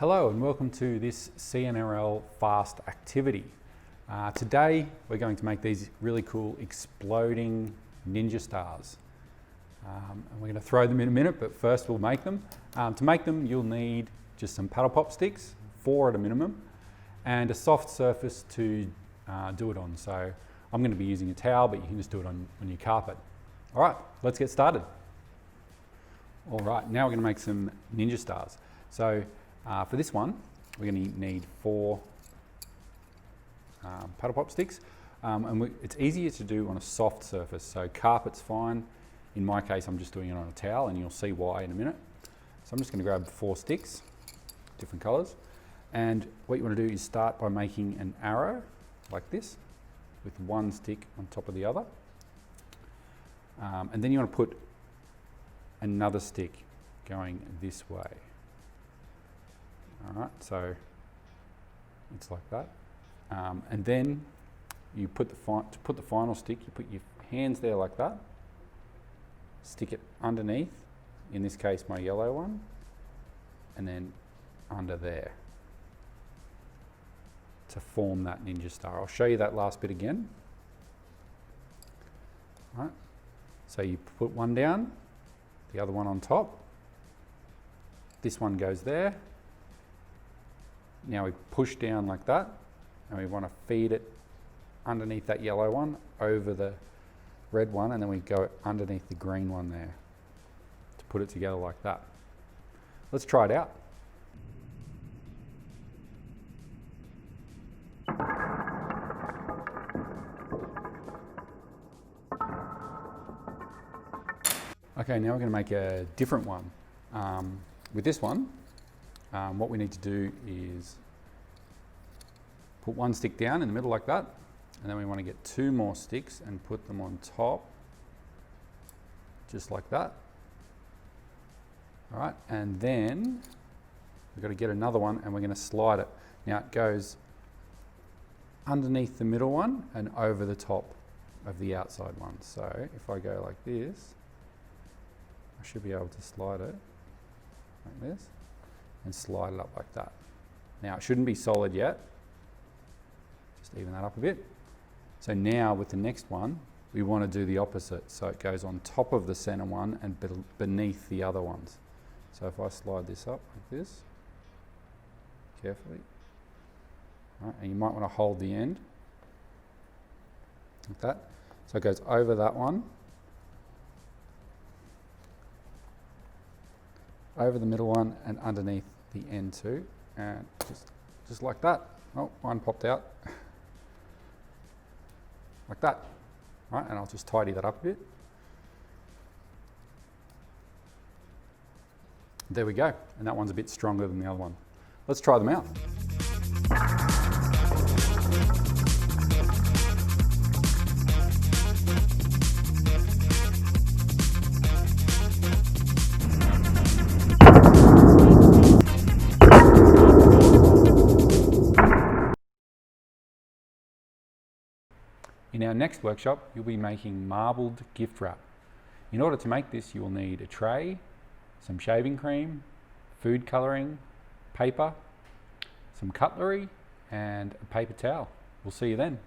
Hello and welcome to this CNRL fast activity. Today we're going to make these really cool exploding ninja stars. And we're going to throw them in a minute, but first we'll make them. To make them you'll need just some paddle pop sticks, 4 at a minimum, and a soft surface to do it on. So I'm going to be using a towel, but you can just do it on your carpet. All right, let's get started. All right, now we're going to make some ninja stars. So for this one, we're going to need 4 paddle pop sticks. It's easier to do on a soft surface, so carpet's fine. In my case, I'm just doing it on a towel, and you'll see why in a minute. So I'm just going to grab 4 sticks, different colours. And what you want to do is start by making an arrow like this, with one stick on top of the other. And then you want to put another stick going this way. All right, so it's like that. And then you put the final stick, you put your hands there like that, stick it underneath, in this case my yellow one, and then under there to form that ninja star. I'll show you that last bit again. All right, so you put one down, the other one on top, this one goes there. Now we push down like that, and we want to feed it underneath that yellow one, over the red one, and then we go underneath the green one there to put it together like that. Let's try it out. Okay, now we're going to make a different one. With this one, what we need to do is put one stick down in the middle like that, and then we want to get 2 more sticks and put them on top, just like that. All right, and then we've got to get another one, and we're going to slide it. Now it goes underneath the middle one and over the top of the outside one. So if I go like this, I should be able to slide it like this and slide it up like that. Now it shouldn't be solid yet, just even that up a bit. So now with the next one, we want to do the opposite. So it goes on top of the center one and beneath the other ones. So if I slide this up like this, carefully, right, and you might want to hold the end like that. So it goes over that one, over the middle one, and underneath the end too, and just like that. Oh, one popped out. Like that. Right, and I'll just tidy that up a bit. There we go, and that one's a bit stronger than the other one. Let's try them out. In our next workshop, you'll be making marbled gift wrap. In order to make this, you will need a tray, some shaving cream, food colouring, paper, some cutlery, and a paper towel. We'll see you then.